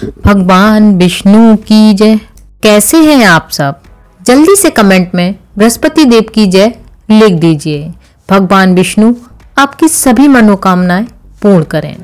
भगवान विष्णु की जय। कैसे हैं आप सब? जल्दी से कमेंट में बृहस्पति देव की जय लिख दीजिए। भगवान विष्णु आपकी सभी मनोकामनाएं पूर्ण करें।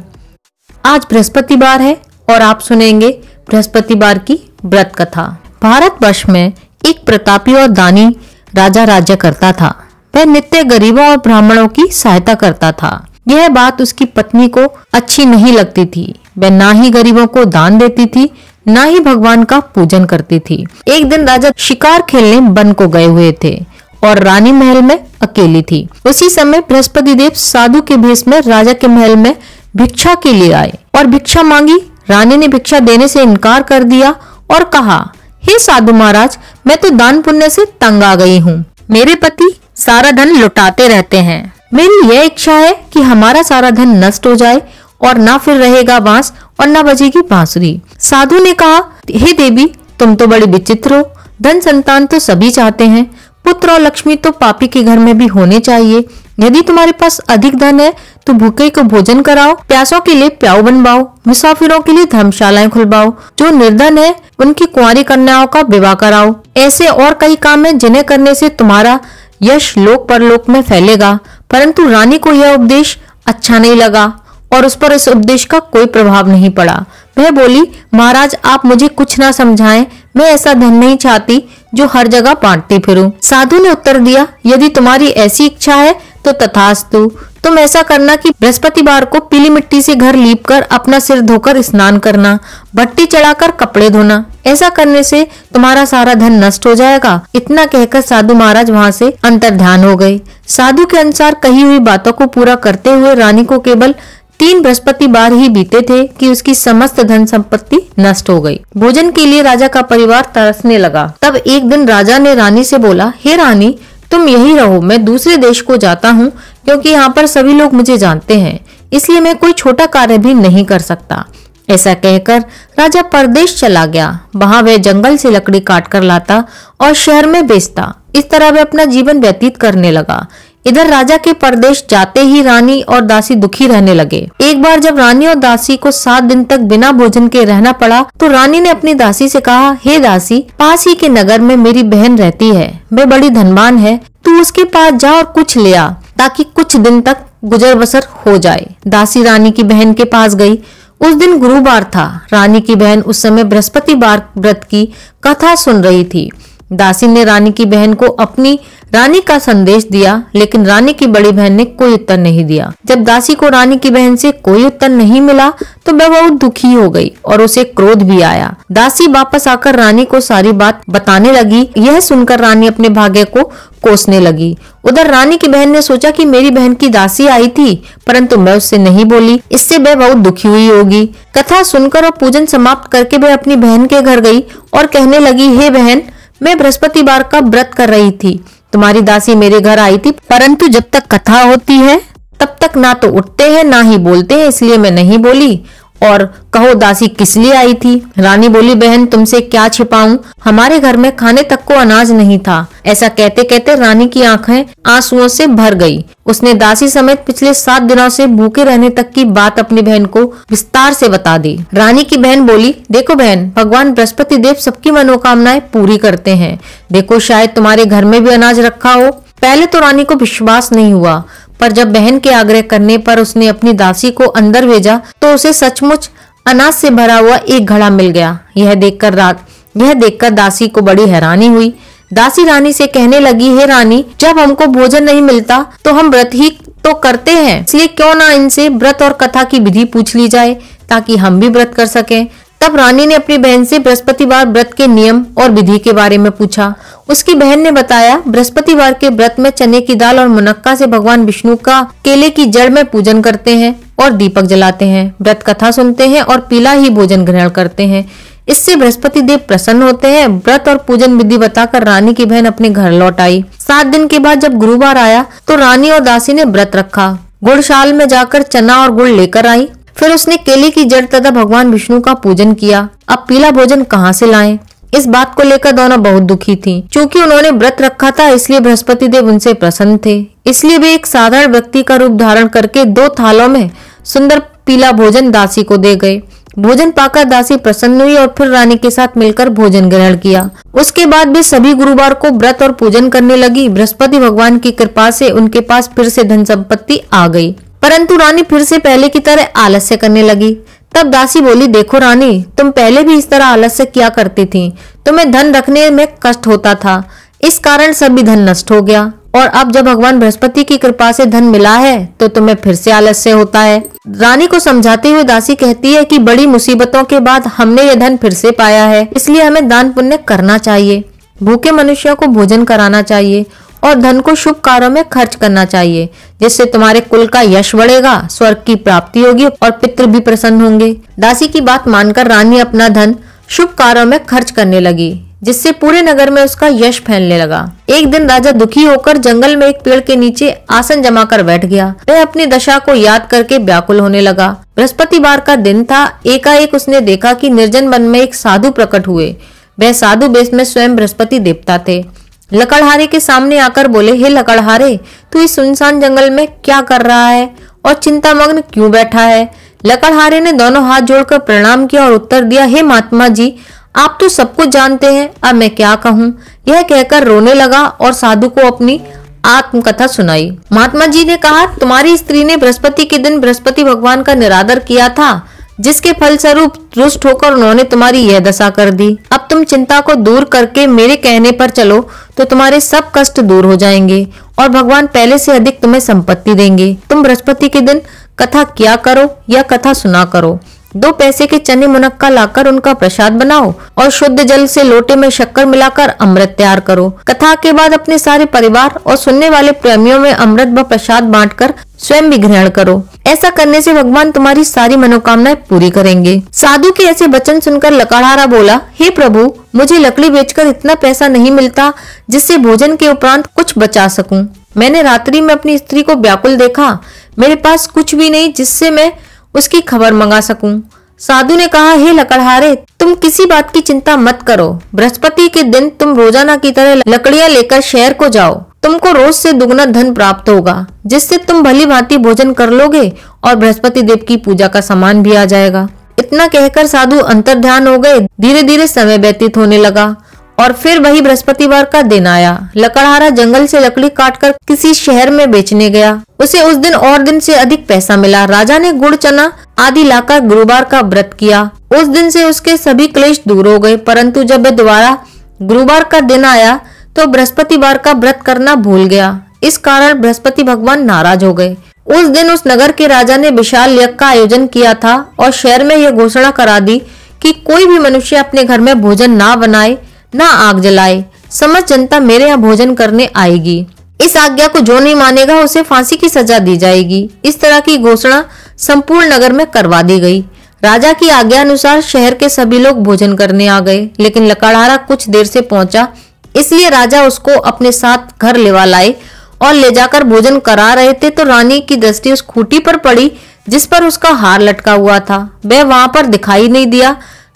आज बृहस्पतिवार है और आप सुनेंगे बृहस्पतिवार की व्रत कथा। भारतवर्ष में एक प्रतापी और दानी राजा राज्य करता था। वह नित्य गरीबों और ब्राह्मणों की सहायता करता था। यह बात उसकी पत्नी को अच्छी नहीं लगती थी। वह ना ही गरीबों को दान देती थी, ना ही भगवान का पूजन करती थी। एक दिन राजा शिकार खेलने वन को गए हुए थे और रानी महल में अकेली थी। उसी समय बृहस्पति देव साधु के भेष में राजा के महल में भिक्षा के लिए आए और भिक्षा मांगी। रानी ने भिक्षा देने से इनकार कर दिया और कहा, हे साधु महाराज, मैं तो दान पुण्य से तंग आ गई हूँ। मेरे पति सारा धन लुटाते रहते हैं। मेरी यह इच्छा है कि हमारा सारा धन नष्ट हो जाए और ना फिर रहेगा बांस और ना बजेगी बांसुरी। साधु ने कहा, हे देवी, तुम तो बड़ी विचित्र हो। धन संतान तो सभी चाहते हैं, पुत्र और लक्ष्मी तो पापी के घर में भी होने चाहिए। यदि तुम्हारे पास अधिक धन है तो भूखे को भोजन कराओ, प्यासों के लिए प्याऊ बनवाओ, मुसाफिरों के लिए धर्मशालाएं खुलवाओ, जो निर्धन है उनकी कुंवारी कन्याओं का विवाह कराओ। ऐसे और कई काम हैं जिन्हें करने से तुम्हारा यश लोक परलोक में फैलेगा। परंतु रानी को यह उपदेश अच्छा नहीं लगा और उस पर इस उपदेश का कोई प्रभाव नहीं पड़ा। वह बोली, महाराज, आप मुझे कुछ ना समझाएं। मैं ऐसा धन नहीं चाहती जो हर जगह बांटती फिरूं। साधु ने उत्तर दिया, यदि तुम्हारी ऐसी इच्छा है तो तथास्तु। तुम ऐसा करना कि बृहस्पतिवार को पीली मिट्टी से घर लीपकर अपना सिर धोकर स्नान करना, भट्टी चढ़ाकर कपड़े धोना। ऐसा करने से तुम्हारा सारा धन नष्ट हो जाएगा। इतना कहकर साधु महाराज वहां से अंतर्ध्यान हो गए। साधु के अनुसार कही हुई बातों को पूरा करते हुए रानी को केवल 3 बृहस्पतिवार ही बीते थे कि उसकी समस्त धन संपत्ति नष्ट हो गई। भोजन के लिए राजा का परिवार तरसने लगा। तब एक दिन राजा ने रानी से बोला, हे रानी, तुम यही रहो, मैं दूसरे देश को जाता हूँ क्योंकि यहाँ पर सभी लोग मुझे जानते हैं, इसलिए मैं कोई छोटा कार्य भी नहीं कर सकता। ऐसा कहकर राजा परदेश चला गया। वहां वह जंगल से लकड़ी काट कर लाता और शहर में बेचता। इस तरह वह अपना जीवन व्यतीत करने लगा। इधर राजा के परदेश जाते ही रानी और दासी दुखी रहने लगे। एक बार जब रानी और दासी को 7 दिन तक बिना भोजन के रहना पड़ा तो रानी ने अपनी दासी से कहा, हे दासी, पास ही के नगर में मेरी बहन रहती है, वह बड़ी धनवान है, तू उसके पास जा और कुछ ले आ ताकि कुछ दिन तक गुजर बसर हो जाए। दासी रानी की बहन के पास गई। उस दिन गुरुवार था। रानी की बहन उस समय बृहस्पतिवार व्रत की कथा सुन रही थी। दासी ने रानी की बहन को अपनी रानी का संदेश दिया, लेकिन रानी की बड़ी बहन ने कोई उत्तर नहीं दिया। जब दासी को रानी की बहन से कोई उत्तर नहीं मिला तो वह बहुत दुखी हो गई और उसे क्रोध भी आया। दासी वापस आकर रानी को सारी बात बताने लगी। यह सुनकर रानी अपने भाग्य को कोसने लगी। उधर रानी की बहन ने सोचा कि मेरी बहन की दासी आई थी परंतु मैं उससे नहीं बोली, इससे वह बहुत दुखी हुई होगी। कथा सुनकर और पूजन समाप्त करके वह अपनी बहन के घर गई और कहने लगी, हे बहन, मैं बृहस्पतिवार का व्रत कर रही थी। तुम्हारी दासी मेरे घर आई थी, परंतु जब तक कथा होती है तब तक ना तो उठते हैं ना ही बोलते हैं, इसलिए मैं नहीं बोली। और कहो दासी किस लिए आई थी? रानी बोली, बहन, तुमसे क्या छिपाऊं, हमारे घर में खाने तक को अनाज नहीं था। ऐसा कहते कहते रानी की आंखें आंसुओं से भर गई। उसने दासी समेत पिछले 7 दिनों से भूखे रहने तक की बात अपनी बहन को विस्तार से बता दी। रानी की बहन बोली, देखो बहन, भगवान बृहस्पति देव सबकी मनोकामनाएं पूरी करते हैं। देखो, शायद तुम्हारे घर में भी अनाज रखा हो। पहले तो रानी को विश्वास नहीं हुआ, पर जब बहन के आग्रह करने पर उसने अपनी दासी को अंदर भेजा तो उसे सचमुच अनाज से भरा हुआ एक घड़ा मिल गया। यह देखकर दासी को बड़ी हैरानी हुई। दासी रानी से कहने लगी, हे रानी, जब हमको भोजन नहीं मिलता तो हम व्रत ही तो करते हैं, इसलिए क्यों ना इनसे व्रत और कथा की विधि पूछ ली जाए ताकि हम भी व्रत कर सकें। तब रानी ने अपनी बहन से बृहस्पतिवार व्रत के नियम और विधि के बारे में पूछा। उसकी बहन ने बताया, बृहस्पतिवार के व्रत में चने की दाल और मुनक्का से भगवान विष्णु का केले की जड़ में पूजन करते हैं और दीपक जलाते हैं, व्रत कथा सुनते हैं और पीला ही भोजन ग्रहण करते हैं। इससे बृहस्पति देव प्रसन्न होते हैं। व्रत और पूजन विधि बताकर रानी की बहन अपने घर लौट आई। 7 दिन के बाद जब गुरुवार आया तो रानी और दासी ने व्रत रखा। गुड़शाल में जाकर चना और गुड़ लेकर आई। फिर उसने केले की जड़ तथा भगवान विष्णु का पूजन किया। अब पीला भोजन कहाँ से लाएं? इस बात को लेकर दोनों बहुत दुखी थीं। चूंकि उन्होंने व्रत रखा था इसलिए बृहस्पति देव उनसे प्रसन्न थे। इसलिए वे एक साधारण व्यक्ति का रूप धारण करके 2 थालों में सुंदर पीला भोजन दासी को दे गए। भोजन पाकर दासी प्रसन्न हुई और फिर रानी के साथ मिलकर भोजन ग्रहण किया। उसके बाद वे सभी गुरुवार को व्रत और पूजन करने लगी। बृहस्पति भगवान की कृपा से उनके पास फिर से धन संपत्ति आ गई, परंतु रानी फिर से पहले की तरह आलस्य करने लगी। तब दासी बोली, देखो रानी, तुम पहले भी इस तरह आलस्य किया करती थी, तुम्हें धन रखने में कष्ट होता था, इस कारण सभी धन नष्ट हो गया, और अब जब भगवान बृहस्पति की कृपा से धन मिला है तो तुम्हें फिर से आलस्य होता है। रानी को समझाते हुए दासी कहती है कि बड़ी मुसीबतों के बाद हमने यह धन फिर से पाया है, इसलिए हमें दान पुण्य करना चाहिए, भूखे मनुष्यों को भोजन कराना चाहिए और धन को शुभ कार्यों में खर्च करना चाहिए, जिससे तुम्हारे कुल का यश बढ़ेगा, स्वर्ग की प्राप्ति होगी और पितृ भी प्रसन्न होंगे। दासी की बात मानकर रानी अपना धन शुभ कार्यों में खर्च करने लगी, जिससे पूरे नगर में उसका यश फैलने लगा। एक दिन राजा दुखी होकर जंगल में एक पेड़ के नीचे आसन जमाकर बैठ गया। वह अपनी दशा को याद करके व्याकुल होने लगा। बृहस्पतिवार का दिन था। एकाएक उसने देखा कि निर्जन वन में एक साधु प्रकट हुए। वह साधु वेश में स्वयं बृहस्पति देवता थे। लकड़हारे के सामने आकर बोले, हे लकड़हारे, तू इस सुनसान जंगल में क्या कर रहा है और चिंतामग्न क्यों बैठा है? लकड़हारे ने दोनों हाथ जोड़कर प्रणाम किया और उत्तर दिया, हे महात्मा जी, आप तो सब कुछ जानते हैं, अब मैं क्या कहूँ। यह कहकर रोने लगा और साधु को अपनी आत्मकथा सुनाई। महात्मा जी ने कहा, तुम्हारी स्त्री ने बृहस्पति के दिन बृहस्पति भगवान का निरादर किया था, जिसके फलस्वरूप रुष्ट होकर उन्होंने तुम्हारी यह दशा कर दी। अब तुम चिंता को दूर करके मेरे कहने पर चलो तो तुम्हारे सब कष्ट दूर हो जाएंगे और भगवान पहले से अधिक तुम्हें संपत्ति देंगे। तुम बृहस्पति के दिन कथा किया करो या कथा सुना करो। 2 पैसे के चने मुनक्का लाकर उनका प्रसाद बनाओ और शुद्ध जल से लोटे में शक्कर मिलाकर अमृत तैयार करो। कथा के बाद अपने सारे परिवार और सुनने वाले प्रेमियों में अमृत व प्रसाद बांटकर स्वयं भी ग्रहण करो। ऐसा करने से भगवान तुम्हारी सारी मनोकामनाएं पूरी करेंगे। साधु के ऐसे वचन सुनकर लकड़हारा बोला, हे प्रभु, मुझे लकड़ी बेचकर इतना पैसा नहीं मिलता जिससे भोजन के उपरांत कुछ बचा सकूं। मैंने रात्रि में अपनी स्त्री को व्याकुल देखा। मेरे पास कुछ भी नहीं जिससे मैं उसकी खबर मंगा सकूं। साधु ने कहा, हे लकड़हारे, तुम किसी बात की चिंता मत करो। बृहस्पति के दिन तुम रोजाना की तरह लकड़ियां लेकर शहर को जाओ। तुमको रोज से दुगना धन प्राप्त होगा, जिससे तुम भली भांति भोजन कर लोगे और बृहस्पति देव की पूजा का सामान भी आ जाएगा। इतना कहकर साधु अंतर्ध्यान हो गए। धीरे धीरे समय व्यतीत होने लगा और फिर वही बृहस्पतिवार का दिन आया। लकड़हारा जंगल से लकड़ी काटकर किसी शहर में बेचने गया। उसे उस दिन और दिन से अधिक पैसा मिला। राजा ने गुड़, चना आदि लाकर गुरुवार का व्रत किया। उस दिन से उसके सभी क्लेश दूर हो गए, परंतु जब वह दोबारा गुरुवार का दिन आया तो बृहस्पतिवार का व्रत करना भूल गया। इस कारण बृहस्पति भगवान नाराज हो गए। उस दिन उस नगर के राजा ने विशाल यज्ञ का आयोजन किया था और शहर में यह घोषणा करा दी कि कोई भी मनुष्य अपने घर में भोजन ना बनाए, ना आग जलाए। समस्त जनता मेरे यहाँ भोजन करने आएगी। इस आज्ञा को जो नहीं मानेगा उसे फांसी की सजा दी जाएगी। इस तरह की घोषणा संपूर्ण नगर में करवा दी गई। राजा की आज्ञा अनुसार शहर के सभी लोग भोजन करने आ गए, लेकिन लकड़हारा कुछ देर से पहुंचा, इसलिए राजा उसको अपने साथ घर लेवा लाए और ले जाकर भोजन करा रहे थे तो रानी की दृष्टि उस खूंटी पर पड़ी जिस पर उसका हार लटका हुआ था। वह वहां पर दिखाई नहीं दिया।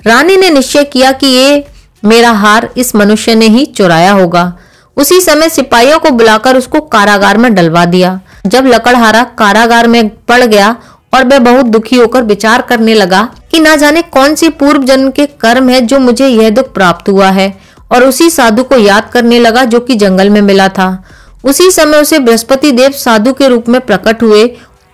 रानी ने निश्चय किया कि ये मेरा हार इस मनुष्य ने ही चुराया होगा। उसी समय सिपाहियों को बुलाकर उसको कारागार में डलवा दिया। जब लकड़हारा कारागार में पड़ गया और वह बहुत दुखी होकर विचार करने लगा कि ना जाने कौन सी पूर्व जन्म के कर्म है जो मुझे यह दुख प्राप्त हुआ है, और उसी साधु को याद करने लगा जो कि जंगल में मिला था। उसी समय उसे बृहस्पति देव साधु के रूप में प्रकट हुए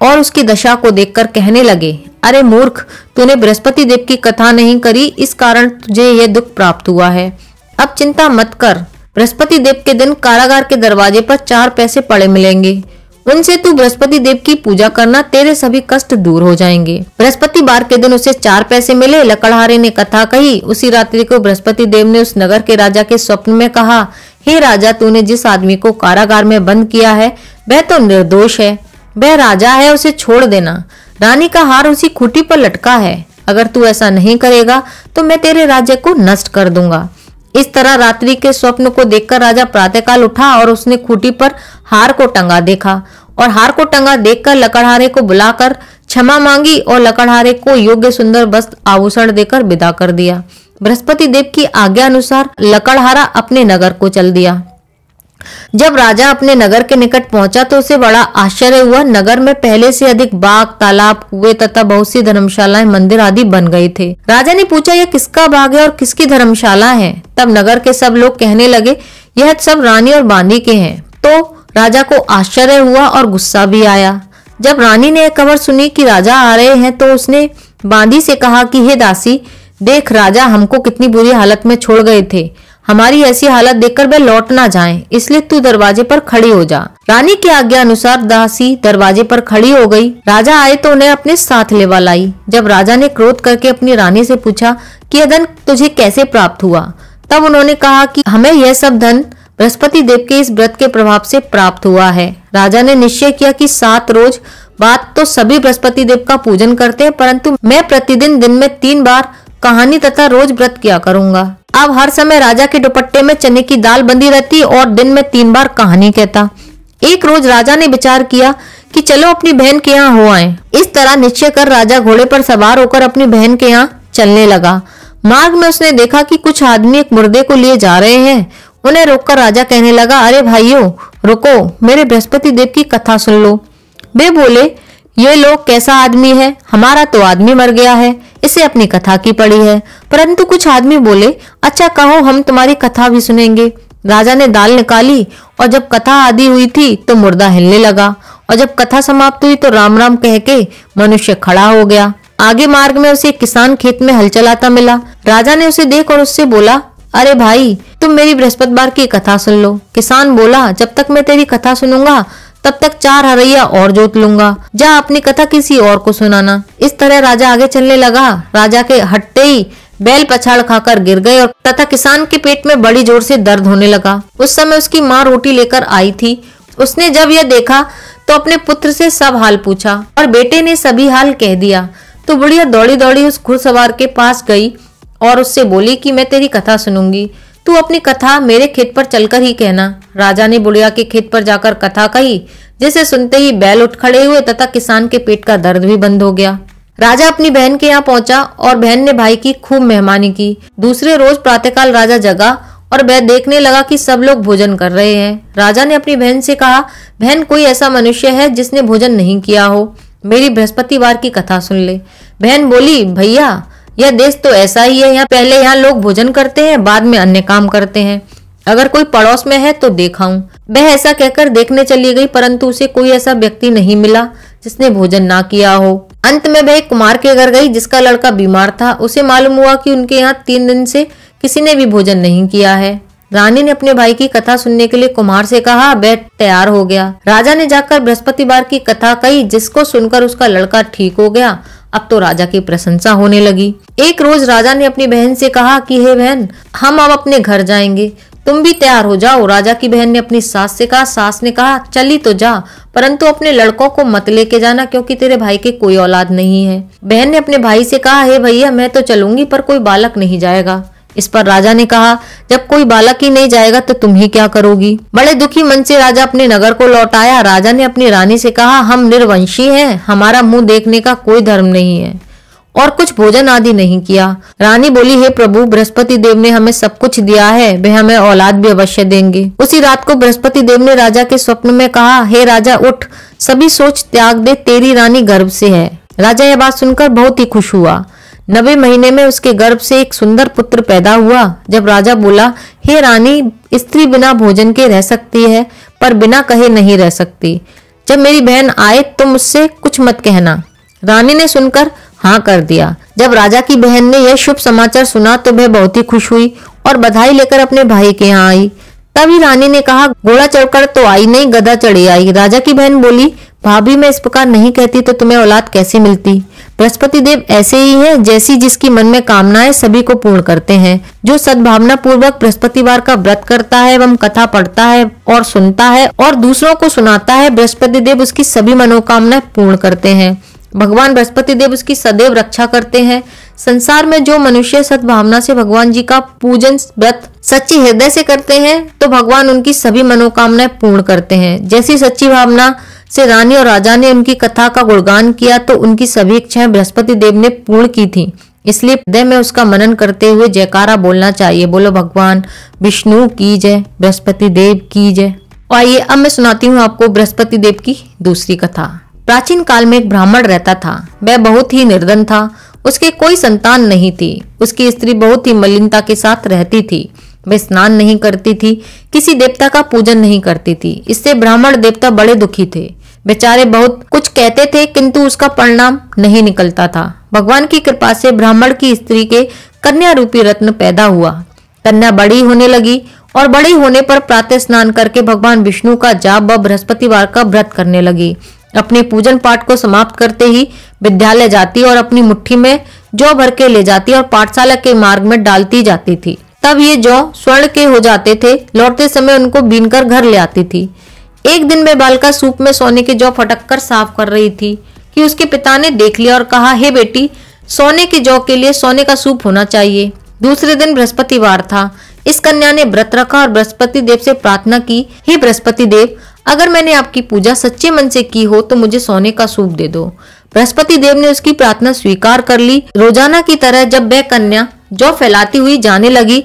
और उसकी दशा को देखकर कहने लगे, अरे मूर्ख, तूने बृहस्पति देव की कथा नहीं करी, इस कारण तुझे यह दुख प्राप्त हुआ है। अब चिंता मत कर, बृहस्पति देव के दिन कारागार के दरवाजे पर 4 पैसे पड़े मिलेंगे। उनसे तू बृहस्पति देव की पूजा करना, तेरे सभी कष्ट दूर हो जाएंगे। बृहस्पतिवार के दिन उसे 4 पैसे मिले। लकड़हारे ने कथा कही। उसी रात्रि को बृहस्पति देव ने उस नगर के राजा के स्वप्न में कहा, हे राजा, तूने जिस आदमी को कारागार में बंद किया है वह तो निर्दोष है, वह राजा है, उसे छोड़ देना। रानी का हार उसी खूंटी पर लटका है। अगर तू ऐसा नहीं करेगा तो मैं तेरे राज्य को नष्ट कर दूंगा। इस तरह रात्रि के स्वप्न को देखकर राजा प्रातःकाल उठा और उसने खूंटी पर हार को टंगा देखा और हार को टंगा देखकर लकड़हारे को बुलाकर क्षमा मांगी और लकड़हारे को योग्य सुंदर वस्त्र आभूषण देकर विदा कर दिया। बृहस्पति देव की आज्ञा अनुसार लकड़हारा अपने नगर को चल दिया। जब राजा अपने नगर के निकट पहुंचा तो उसे बड़ा आश्चर्य हुआ। नगर में पहले से अधिक बाग, तालाब, कुएं तथा बहुत सी धर्मशालाएं, मंदिर आदि बन गए थे। राजा ने पूछा, यह किसका बाग है और किसकी धर्मशाला है? तब नगर के सब लोग कहने लगे, यह सब रानी और बांदी के हैं। तो राजा को आश्चर्य हुआ और गुस्सा भी आया। जब रानी ने यह खबर सुनी कि राजा आ रहे हैं तो उसने बांदी से कहा कि हे दासी, देख राजा हमको कितनी बुरी हालत में छोड़ गए थे। हमारी ऐसी हालत देखकर वे लौट ना जाएं, इसलिए तू दरवाजे पर खड़ी हो जा। रानी की आज्ञा अनुसार दासी दरवाजे पर खड़ी हो गई। राजा आए तो उन्हें अपने साथ लेवा लाई। जब राजा ने क्रोध करके अपनी रानी से पूछा कि यह धन तुझे कैसे प्राप्त हुआ, तब उन्होंने कहा कि हमें यह सब धन बृहस्पति देव के इस व्रत के प्रभाव से प्राप्त हुआ है। राजा ने निश्चय किया कि 7 रोज बाद तो सभी बृहस्पति देव का पूजन करते हैं, परंतु मैं प्रतिदिन दिन में 3 बार कहानी तथा रोज व्रत किया करूंगा। अब हर समय राजा के दुपट्टे में चने की दाल बंधी रहती और दिन में 3 बार कहानी कहता। एक रोज राजा ने विचार किया कि चलो अपनी बहन के यहाँ हो आए। इस तरह निश्चय कर राजा घोड़े पर सवार होकर अपनी बहन के यहाँ चलने लगा। मार्ग में उसने देखा कि कुछ आदमी एक मुर्दे को लिए जा रहे हैं। उन्हें रोककर राजा कहने लगा, अरे भाइयों रुको, मेरे बृहस्पति देव की कथा सुन लो। वे बोले, ये लोग कैसा आदमी है? हमारा तो आदमी मर गया है, इसे अपनी कथा की पड़ी है। परंतु कुछ आदमी बोले, अच्छा कहो, हम तुम्हारी कथा भी सुनेंगे। राजा ने दाल निकाली और जब कथा आदि हुई थी तो मुर्दा हिलने लगा, और जब कथा समाप्त हुई तो राम राम कह के मनुष्य खड़ा हो गया। आगे मार्ग में उसे एक किसान खेत में हल चलाता मिला। राजा ने उसे देख और उससे बोला, अरे भाई, तुम मेरी बृहस्पतिवार की कथा सुन लो। किसान बोला, जब तक मैं तेरी कथा सुनूंगा तब तक 4 हरैया और जोत लूंगा। जा अपनी कथा किसी और को सुनाना। इस तरह राजा आगे चलने लगा। राजा के हटते ही बैल पछाड़ खाकर गिर गए और तथा किसान के पेट में बड़ी जोर से दर्द होने लगा। उस समय उसकी माँ रोटी लेकर आई थी। उसने जब यह देखा तो अपने पुत्र से सब हाल पूछा और बेटे ने सभी हाल कह दिया। तो बुढ़िया दौड़ी दौड़ी उस घुड़सवार के पास गई और उससे बोली कि मैं तेरी कथा सुनूंगी, तू अपनी कथा मेरे खेत पर चलकर ही कहना। राजा ने बुढ़िया के खेत पर जाकर कथा कही, जिसे सुनते ही बैल उठ खड़े हुए तथा किसान के पेट का दर्द भी बंद हो गया। राजा अपनी बहन के यहाँ पहुंचा और बहन ने भाई की खूब मेहमानी की। दूसरे रोज प्रातःकाल राजा जगा और वह देखने लगा कि सब लोग भोजन कर रहे हैं। राजा ने अपनी बहन से कहा, बहन, कोई ऐसा मनुष्य है जिसने भोजन नहीं किया हो? मेरी बृहस्पतिवार की कथा सुन ले। बहन बोली, भैया, यह देश तो ऐसा ही है, यहाँ पहले यहाँ लोग भोजन करते हैं, बाद में अन्य काम करते हैं। अगर कोई पड़ोस में है तो देखाऊं। वह ऐसा कहकर देखने चली गई, परंतु उसे कोई ऐसा व्यक्ति नहीं मिला जिसने भोजन ना किया हो। अंत में वह एक कुमार के घर गई जिसका लड़का बीमार था। उसे मालूम हुआ कि उनके यहाँ 3 दिन से किसी ने भी भोजन नहीं किया है। रानी ने अपने भाई की कथा सुनने के लिए कुमार से कहा। वह तैयार हो गया। राजा ने जाकर बृहस्पतिवार की कथा कही, जिसको सुनकर उसका लड़का ठीक हो गया। अब तो राजा की प्रशंसा होने लगी। एक रोज राजा ने अपनी बहन से कहा कि हे बहन, हम अब अपने घर जाएंगे, तुम भी तैयार हो जाओ। राजा की बहन ने अपनी सास से कहा। सास ने कहा, चली तो जा, परंतु अपने लड़कों को मत लेके जाना, क्योंकि तेरे भाई के कोई औलाद नहीं है। बहन ने अपने भाई से कहा, हे भैया, मैं तो चलूंगी, पर कोई बालक नहीं जाएगा। इस पर राजा ने कहा, जब कोई बालक ही नहीं जाएगा तो तुम ही क्या करोगी? बड़े दुखी मन से राजा अपने नगर को लौट आया। राजा ने अपनी रानी से कहा, हम निर्वंशी हैं, हमारा मुंह देखने का कोई धर्म नहीं है और कुछ भोजन आदि नहीं किया। रानी बोली, हे प्रभु, बृहस्पति देव ने हमें सब कुछ दिया है, वे हमें औलाद भी अवश्य देंगे। उसी रात को बृहस्पति देव ने राजा के स्वप्न में कहा, हे राजा, उठ, सभी सोच त्याग दे, तेरी रानी गर्भ से है। राजा यह बात सुनकर बहुत ही खुश हुआ। 90 महीने में उसके गर्भ से एक सुंदर पुत्र पैदा हुआ। जब राजा बोला, हे रानी, स्त्री बिना भोजन के रह सकती है, पर बिना कहे नहीं रह सकती। जब मेरी बहन आए तो मुझसे कुछ मत कहना। रानी ने सुनकर हाँ कर दिया। जब राजा की बहन ने यह शुभ समाचार सुना तो वह बहुत ही खुश हुई और बधाई लेकर अपने भाई के यहाँ आई। तभी रानी ने कहा, घोड़ा चढ़कर तो आई नहीं, गधा चढ़ी आई। राजा की बहन बोली, भाभी, मैं इस प्रकार नहीं कहती तो तुम्हें औलाद कैसे मिलती? बृहस्पति देव ऐसे ही हैं, जैसी जिसकी मन में कामना है सभी को पूर्ण करते हैं। जो सद्भावना पूर्वक बृहस्पतिवार का व्रत करता है एवं कथा पढ़ता है और सुनता है और दूसरों को सुनाता है, बृहस्पति देव उसकी सभी मनोकामनाएं पूर्ण करते हैं। भगवान बृहस्पति देव उसकी सदैव रक्षा करते हैं। संसार में जो मनुष्य सद्भावना से भगवान जी का पूजन व्रत सच्ची हृदय से करते हैं तो भगवान उनकी सभी मनोकामनाएं पूर्ण करते हैं। जैसी सच्ची भावना से रानी और राजा ने उनकी कथा का गुणगान किया तो उनकी सभी इच्छाएं बृहस्पति देव ने पूर्ण की थी। इसलिए हृदय में उसका मनन करते हुए जयकारा बोलना चाहिए। बोलो भगवान विष्णु की जय, बृहस्पति देव की जय। आइए अब मैं सुनाती हूँ आपको बृहस्पति देव की दूसरी कथा। प्राचीन काल में एक ब्राह्मण रहता था। वह बहुत ही निर्धन था। उसके कोई संतान नहीं थी। उसकी स्त्री बहुत ही मलिनता के साथ रहती थी। वह स्नान नहीं करती थी, किसी देवता का पूजन नहीं करती थी। इससे ब्राह्मण देवता बड़े दुखी थे। बेचारे बहुत कुछ कहते थे किंतु उसका परिणाम नहीं निकलता था। भगवान की कृपा से ब्राह्मण की स्त्री के कन्या रूपी रत्न पैदा हुआ। कन्या बड़ी होने लगी और बड़ी होने पर प्रातः स्नान करके भगवान विष्णु का जाप व बृहस्पतिवार का व्रत करने लगी। अपने पूजन पाठ को समाप्त करते ही विद्यालय जाती और अपनी मुट्ठी में जौ भर के ले जाती और पाठशाला के मार्ग में डालती जाती थी। तब ये जौ स्वर्ण के हो जाते थे। लौटते समय उनको बीनकर घर ले आती थी। एक दिन में बालिका सूप में सोने के जौ फटक कर साफ कर रही थी कि उसके पिता ने देख लिया और कहा, हे बेटी, सोने के जौ के लिए सोने का सूप होना चाहिए। दूसरे दिन बृहस्पतिवार था। इस कन्या ने व्रत रखा और बृहस्पति देव से प्रार्थना की, हे बृहस्पति देव, अगर मैंने आपकी पूजा सच्चे मन से की हो तो मुझे सोने का सूप दे दो। बृहस्पति देव ने उसकी प्रार्थना स्वीकार कर ली। रोजाना की तरह जब वह कन्या जौ फैलाती हुई जाने लगी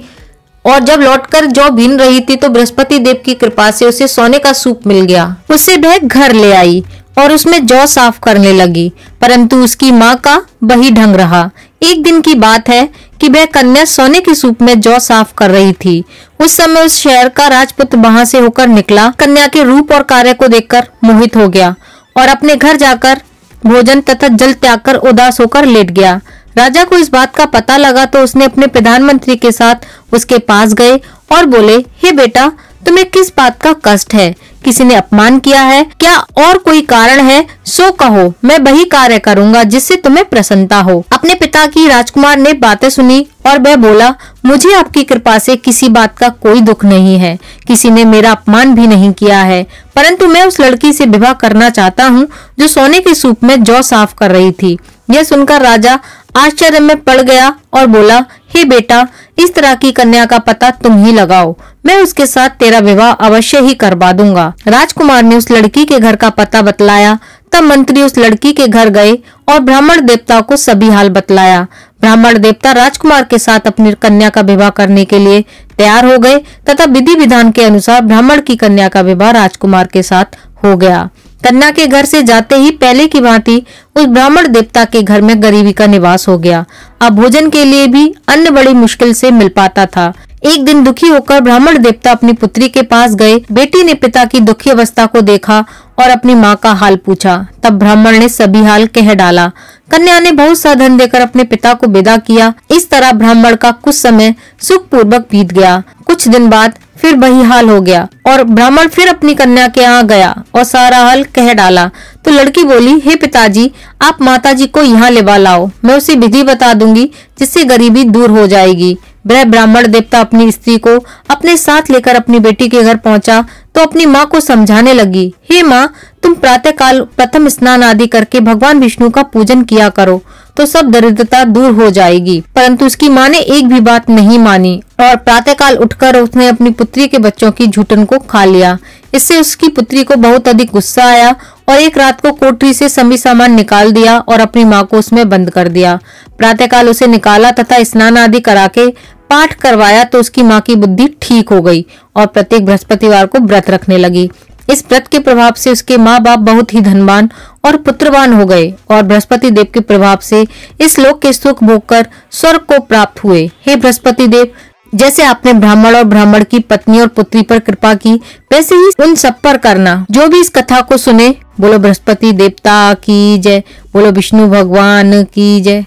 और जब लौटकर जौ बीन रही थी तो बृहस्पति देव की कृपा से उसे सोने का सूप मिल गया। उसे वह घर ले आई और उसमें जौ साफ करने लगी, परंतु उसकी माँ का वही ढंग रहा। एक दिन की बात है कि वह कन्या सोने के सूप में जौ साफ कर रही थी। उस समय उस शहर का राजपुत्र वहां से होकर निकला। कन्या के रूप और कार्य को देखकर मोहित हो गया और अपने घर जाकर भोजन तथा जल त्याग कर उदास होकर लेट गया। राजा को इस बात का पता लगा तो उसने अपने प्रधानमंत्री के साथ उसके पास गए और बोले, हे बेटा, तुम्हें किस बात का कष्ट है? किसी ने अपमान किया है क्या और कोई कारण है? सो कहो, मैं वही कार्य करूंगा जिससे तुम्हें प्रसन्नता हो। अपने पिता की राजकुमार ने बातें सुनी और वह बोला, मुझे आपकी कृपा से किसी बात का कोई दुख नहीं है। किसी ने मेरा अपमान भी नहीं किया है, परंतु मैं उस लड़की से विवाह करना चाहता हूँ जो सोने के सूप में जौ साफ कर रही थी। यह सुनकर राजा आश्चर्य में पड़ गया और बोला, हे बेटा, इस तरह की कन्या का पता तुम ही लगाओ। मैं उसके साथ तेरा विवाह अवश्य ही करवा दूंगा। राजकुमार ने उस लड़की के घर का पता बतलाया। तब मंत्री उस लड़की के घर गए और ब्राह्मण देवता को सभी हाल बतलाया। ब्राह्मण देवता राजकुमार के साथ अपनी कन्या का विवाह करने के लिए तैयार हो गए तथा विधि विधान के अनुसार ब्राह्मण की कन्या का विवाह राजकुमार के साथ हो गया। कन्या के घर से जाते ही पहले की भांति उस ब्राह्मण देवता के घर में गरीबी का निवास हो गया। अब भोजन के लिए भी अन्न बड़ी मुश्किल से मिल पाता था। एक दिन दुखी होकर ब्राह्मण देवता अपनी पुत्री के पास गए। बेटी ने पिता की दुखी अवस्था को देखा और अपनी माँ का हाल पूछा। तब ब्राह्मण ने सभी हाल कह डाला। कन्या ने बहुत सा धन देकर अपने पिता को विदा किया। इस तरह ब्राह्मण का कुछ समय सुख पूर्वक बीत गया। कुछ दिन बाद फिर वही हाल हो गया और ब्राह्मण फिर अपनी कन्या के यहाँ गया और सारा हाल कह डाला। तो लड़की बोली, हे पिताजी, आप माताजी को यहाँ लेवा लाओ, मैं उसे विधि बता दूंगी जिससे गरीबी दूर हो जाएगी। वह ब्राह्मण देवता अपनी स्त्री को अपने साथ लेकर अपनी बेटी के घर पहुंचा तो अपनी माँ को समझाने लगी, हे माँ, तुम प्रातः काल प्रथम स्नान आदि करके भगवान विष्णु का पूजन किया करो तो सब दरिद्रता दूर हो जाएगी। परंतु उसकी माँ ने एक भी बात नहीं मानी और प्रातःकाल उठकर उसने अपनी पुत्री के बच्चों की झूठन को खा लिया। इससे उसकी पुत्री को बहुत अधिक गुस्सा आया और एक रात को कोठरी से सभी सामान निकाल दिया और अपनी माँ को उसमें बंद कर दिया। प्रातःकाल उसे निकाला तथा स्नान आदि करा के पाठ करवाया तो उसकी माँ की बुद्धि ठीक हो गई और प्रत्येक बृहस्पतिवार को व्रत रखने लगी। इस व्रत के प्रभाव से उसके माँ बाप बहुत ही धनवान और पुत्रवान हो गए और बृहस्पति देव के प्रभाव से इस लोक के सुख भोगकर स्वर्ग को प्राप्त हुए। हे बृहस्पति देव, जैसे आपने ब्राह्मण और ब्राह्मण की पत्नी और पुत्री पर कृपा की, वैसे ही उन सब पर करना जो भी इस कथा को सुने। बोलो बृहस्पति देवता की जय, बोलो विष्णु भगवान की जय।